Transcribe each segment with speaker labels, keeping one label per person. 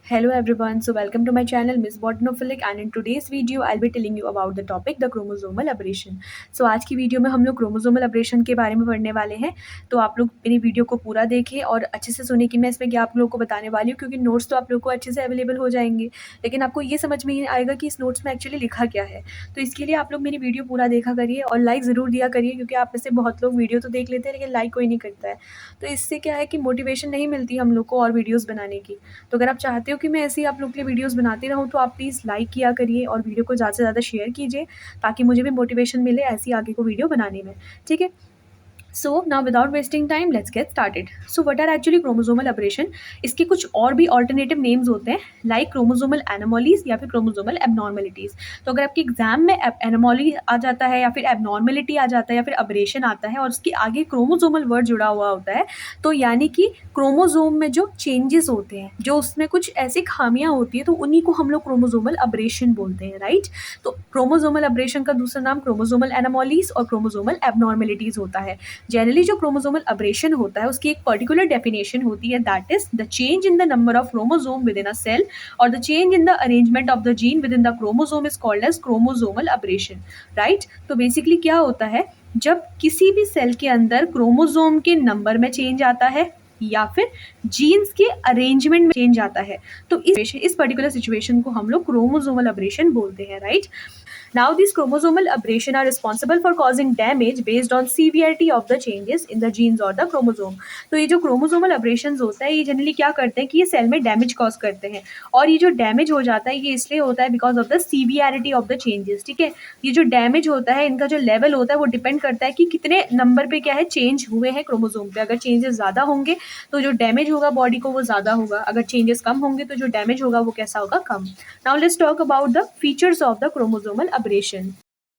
Speaker 1: Hello everyone, so welcome to my channel Miss Botanophilic and in today's video I'll be telling you about the topic the chromosomal aberration. So आज की video में हम लोग chromosomal अबरेशन के बारे में पढ़ने वाले हैं। तो आप लोग मेरी वीडियो को पूरा देखें और अच्छे से सुने कि मैं इसमें क्या आप लोगों को बताने वाली हूँ, क्योंकि नोट्स तो आप लोग को अच्छे से अवेलेबल हो जाएंगे, लेकिन आपको ये समझ में नहीं आएगा कि इस नोट्स में एक्चुअली लिखा क्या है। तो इसके लिए आप लोग मेरी वीडियो पूरा देखा करिए और लाइक ज़रूर दिया करिए, क्योंकि आप में से बहुत लोग वीडियो तो देख लेते हैं लेकिन लाइक कोई नहीं करता है। तो इससे क्या है कि मोटिवेशन नहीं मिलती हम लोग को और वीडियोज़ बनाने की। तो अगर आप चाहते हो कि मैं ऐसे ही आप लोग के लिए वीडियोस बनाती रहूँ, तो आप प्लीज़ लाइक किया करिए और वीडियो को ज़्यादा से ज़्यादा शेयर कीजिए, ताकि मुझे भी मोटिवेशन मिले ऐसी आगे को वीडियो बनाने में। ठीक है। So now without wasting time let's get started. So what are actually chromosomal aberration? इसके कुछ और भी ऑल्टरनेटिव नेम्स होते हैं, लाइक क्रोमोसोमल एनोमलीज या फिर क्रोमोसोमल एबनॉर्मेलिटीज। तो अगर आपके एग्जाम में एनोमली आ जाता है या फिर एबनॉर्मेलिटी आ जाता है या फिर अबरेशन आता है और उसके आगे क्रोमोसोमल वर्ड जुड़ा हुआ होता है, तो यानी कि क्रोमोसोम में जो चेंजेस होते हैं, जो उसमें कुछ ऐसी खामियां होती है, तो उन्हीं को हम लोग क्रोमोसोमल अबरेशन बोलते हैं, राइट। तो क्रोमोसोमल अबरेशन का दूसरा नाम क्रोमोसोमल एनोमलीज और क्रोमोसोमल एबनॉर्मेलिटीज होता है। जनरली जो क्रोमोसोमल अबरेशन होता है उसकी एक पर्टिकुलर डेफिनेशन होती है, that is the change in the number of chromosome within a cell और the change in the arrangement of the gene within the chromosome is called as chromosomal aberration, right. तो basically क्या होता है, जब किसी भी cell के अंदर क्रोमोसोम के नंबर में चेंज आता है या फिर जीन्स के अरेंजमेंट में चेंज आता है, तो इस पर्टिकुलर सिचुएशन को हम लोग क्रोमोसोमल अबरेशन बोलते हैं, right. Now, these chromosomal aberration are responsible for causing damage based on severity of the changes in the genes or the chromosome. तो ये जो chromosomal aberrations होता है, ये जनरली क्या करते हैं कि ये सेल में डैमेज कॉज करते हैं, और ये जो डैमेज हो जाता है ये इसलिए होता है because of the severity of the changes. ठीक है, ये जो डैमेज होता है इनका जो लेवल होता है वो डिपेंड करता है कि कितने नंबर पे क्या है चेंज हुए हैं क्रोमोसोम पे। अगर चेंजेस ज़्यादा होंगे तो जो डैमेज होगा बॉडी को वो ज़्यादा होगा, अगर चेंजेस कम होंगे तो जो डैमेज होगा वो कैसा होगा, कम। Now let's talk about the features of the chromosomal aberration.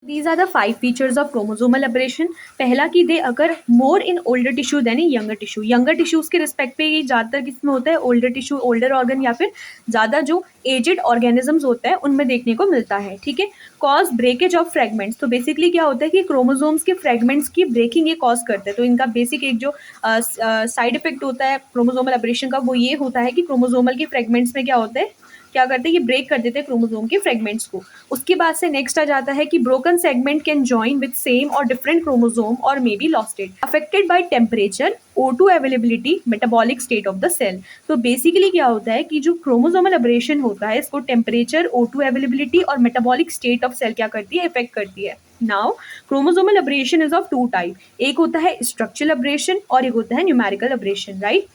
Speaker 1: These are the 5 features of chromosomal aberration. पहला कि दे अगर more in older tissue than in younger tissue. Younger tissues के रिस्पेक्ट पे ये ज़्यादातर किसमें होता है, ओल्डर टिश्यू, ओल्डर ऑर्गन या फिर ज़्यादा जो एजेड ऑर्गेनिजम्स होता है उनमें देखने को मिलता है। ठीक है, कॉज ब्रेकेज ऑफ फ्रेगमेंट्स। तो बेसिकली क्या होता है कि क्रोमोसोम्स के फ्रेगमेंट्स की ब्रेकिंग ये कॉज करते हैं। तो इनका बेसिक एक जो साइड इफेक्ट होता है क्रोमोसोमल अबरेशन का, वो ये होता है कि क्रोमोसोमल के फ्रेगमेंट्स में क्या होता है, क्या करते हैं, ये ब्रेक कर देते हैं क्रोमोसोम के फ्रेगमेंट्स को। उसके बाद से नेक्स्ट आ जाता है कि broken segment can join with same और डिफरेंट क्रोमोसोम और may be losted, affected by temperature, O2 availability, metabolic state of the cell. तो बेसिकली क्या होता है कि जो क्रोमोसोमल अबरेशन होता है इसको टेम्परेचर, O2 अवेलेबिलिटी और मेटाबॉलिक स्टेट ऑफ सेल क्या करती है, इफेक्ट करती है। Now chromosomal aberration is of 2 type, एक होता है स्ट्रक्चरल अबरेशन और एक होता है न्यूमेरिकल अबरेशन, राइट।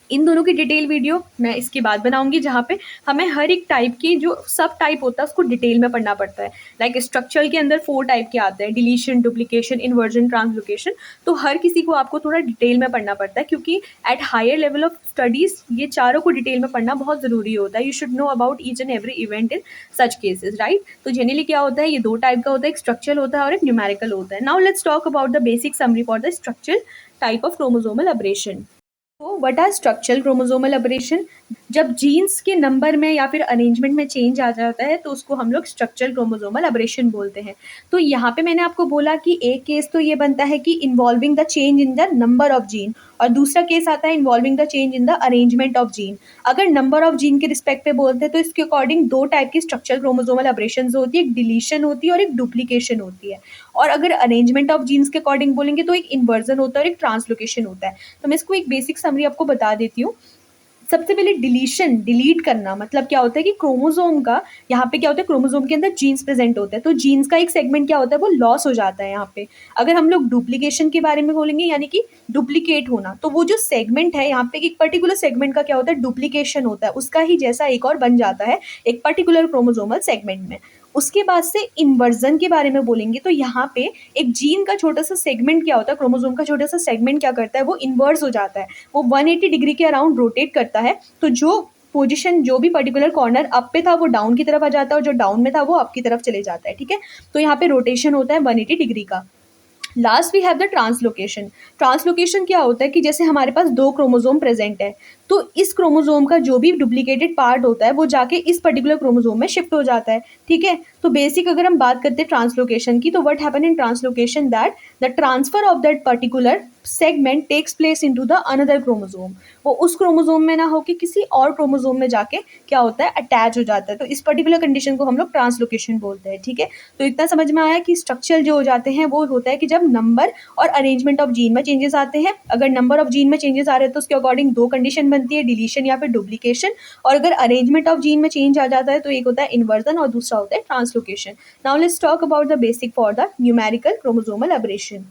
Speaker 1: इन दोनों की डिटेल वीडियो मैं इसके बाद बनाऊंगी, जहाँ पे हमें हर एक टाइप की जो सब टाइप होता है उसको डिटेल में पढ़ना पड़ता है। लाइक स्ट्रक्चर के अंदर 4 टाइप के आते हैं, डिलीशन, डुप्लीकेशन, इन्वर्जन, ट्रांसलोकेशन। तो हर किसी को आपको थोड़ा डिटेल में पढ़ना पड़ता है, क्योंकि at higher level of studies ये चारों को डिटेल में पढ़ना बहुत ज़रूरी होता है। You should know about each and every event in such cases, right. तो जनरली क्या होता है, ये 2 टाइप का होता है, एक स्ट्रक्चरल होता है और एक न्यूमेरिकल होता है। Now let's talk about the basic summary for the structural type of chromosomal aberration. तो what are structural chromosomal aberration? जब जीन्स के नंबर में या फिर अरेंजमेंट में चेंज आ जाता है तो उसको हम लोग स्ट्रक्चरल क्रोमोसोमल अबरेशन बोलते हैं। तो यहाँ पे मैंने आपको बोला कि एक केस तो ये बनता है कि involving the change in the number of gene, और दूसरा केस आता है involving the change in the arrangement of gene. अगर नंबर ऑफ जीन के रिस्पेक्ट पे बोलते हैं तो इसके अकॉर्डिंग 2 टाइप की स्ट्रक्चरल क्रोमोसोमल अबरेशन होती है, एक डिलीशन होती है और एक डुप्लीकेशन होती है। और अगर अरेंजमेंट ऑफ जीन्स के अकॉर्डिंग बोलेंगे तो एक इन्वर्जन होता है और एक ट्रांसलोकेशन होता है। तो मैं इसको एक बेसिक समरी आपको बता देती हूँ। सबसे पहले डिलीशन, डिलीट करना मतलब क्या होता है कि क्रोमोसोम का, यहाँ पे क्या होता है, क्रोमोसोम के अंदर जीन्स प्रेजेंट होते हैं, तो जीन्स का एक सेगमेंट क्या होता है, वो लॉस हो जाता है यहाँ पे। अगर हम लोग डुप्लीकेशन के बारे में बोलेंगे, यानी कि डुप्लीकेट होना, तो वो जो सेगमेंट है यहाँ पे, एक पर्टिकुलर सेगमेंट का क्या होता है, डुप्लीकेशन होता है, उसका ही जैसा एक और बन जाता है एक पर्टिकुलर क्रोमोसोमल सेगमेंट में। उसके बाद से इन्वर्जन के बारे में बोलेंगे, तो यहाँ पे एक जीन का छोटा सा सेगमेंट क्या होता है, क्रोमोसोम का छोटा सा सेगमेंट क्या करता है, वो इन्वर्स हो जाता है, वो 180 डिग्री के अराउंड रोटेट करता है। तो जो पोजीशन, जो भी पर्टिकुलर कॉर्नर अप पे था वो डाउन की तरफ आ जाता है, और जो डाउन में था वो अप की तरफ चले जाता है। ठीक है, तो यहाँ पे रोटेशन होता है 180 डिग्री का। Last we have the translocation. Translocation क्या होता है कि जैसे हमारे पास 2 क्रोमोसोम प्रेजेंट है, तो इस क्रोमोसोम का जो भी डुप्लीकेटेड पार्ट होता है वो जाके इस पर्टिकुलर क्रोमोसोम में शिफ्ट हो जाता है। ठीक है, तो बेसिक अगर हम बात करते हैं ट्रांसलोकेशन की, तो what happen in translocation, that the transfer of that particular segment takes place into the another chromosome. वो उस क्रोमोसोम में ना होके किसी और क्रोमोसोम में जाके क्या होता है, अटैच हो जाता है। तो इस पर्टिकुलर कंडीशन को हम लोग ट्रांसलोकेशन बोलते हैं। ठीक है, तो इतना समझ में आया कि स्ट्रक्चर जो हो जाते हैं वो होता है कि जब नंबर और अरेंजमेंट ऑफ जीन में चेंजेस आते हैं। अगर नंबर ऑफ जीन में चेंजेस आ रहे हैं तो उसके अकॉर्डिंग दो कंडीशन बनती है, डिलीशन या फिर डुप्लीकेशन। और अगर अरेंजमेंट ऑफ जीन में चेंज आ जाता है तो एक होता है इन्वर्जन और दूसरा होता है translocation. Now let's talk about the basic for the numerical chromosomal aberration.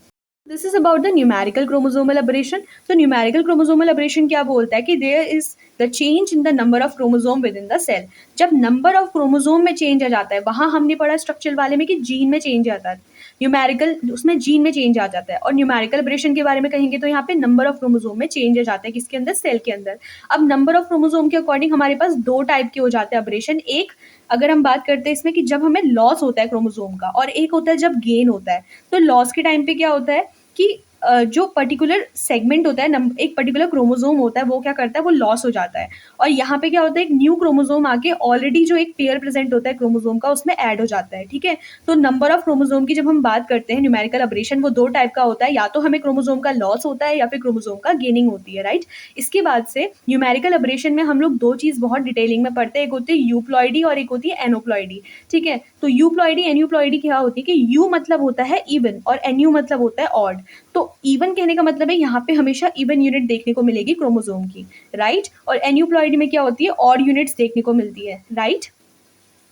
Speaker 1: This is about the numerical chromosomal aberration. तो न्यूमेरिकल क्रोमोसोमल अबरेशन क्या बोलता है कि there is the change in the number of chromosome within the cell. जब number of chromosome में change आ जाता है, वहां हमने पढ़ा स्ट्रक्चर वाले में कि जीन में चेंज आता है, न्यूमेरिकल उसमें जीन में चेंज आ जाता है। और न्यूमेरिकल अबरेशन के बारे में कहेंगे तो यहाँ पे नंबर ऑफ क्रोमोसोम में चेंज आ जाता है, किसके अंदर, सेल के अंदर। अब नंबर ऑफ क्रोमोसोम के अकॉर्डिंग हमारे पास दो टाइप के हो जाते हैं अबरेशन। एक, अगर हम बात करते हैं इसमें कि जब हमें लॉस होता है क्रोमोसोम का, और एक होता है जब गेन होता है। तो लॉस के टाइम पे क्या होता है कि जो पर्टिकुलर सेगमेंट होता है, एक पर्टिकुलर क्रोमोसोम होता है, वो क्या करता है, वो लॉस हो जाता है। और यहाँ पे क्या होता है, एक न्यू क्रोमोसोम आके ऑलरेडी जो एक पेयर प्रेजेंट होता है क्रोमोसोम का, उसमें ऐड हो जाता है। ठीक है, तो नंबर ऑफ क्रोमोसोम की जब हम बात करते हैं न्यूमेरिकल अबरेशन, वो दो टाइप का होता है, या तो हमें क्रोमोसोम का लॉस होता है या फिर क्रोमोसोम का गेनिंग होती है, राइट। इसके बाद से न्यूमेरिकल अबरेशन में हम लोग दो चीज बहुत डिटेलिंग में पढ़ते हैं, एक होती है यूप्लॉइडी और एक होती है एनोप्लॉइडी। ठीक है, तो यूप्लॉइडी एन्यूप्लॉइडी क्या होती है कि यू मतलब होता है इवन और एन्यू मतलब होता है ऑड। तो इवन कहने का मतलब है यहाँ पे हमेशा इवन यूनिट देखने को मिलेगी क्रोमोसोम की, राइट। और एन्यूप्लॉइडी में क्या होती है, ऑड यूनिट्स देखने को मिलती है, राइट।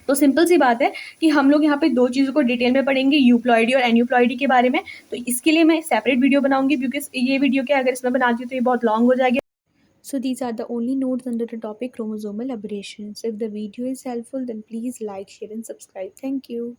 Speaker 1: तो सिंपल सी बात है कि हम लोग यहाँ पे दो चीज़ों को डिटेल में पढ़ेंगे, यूप्लॉइडी और एन्यूप्लॉइडी के बारे में। तो इसके लिए मैं सेपरेट वीडियो बनाऊंगी, क्योंकि ये वीडियो क्या अगर इसमें बनाती हूँ तो ये बहुत लॉन्ग हो जाएगी। So these are the only notes under the topic chromosomal aberrations. If the video is helpful, then please like, share and subscribe. Thank you.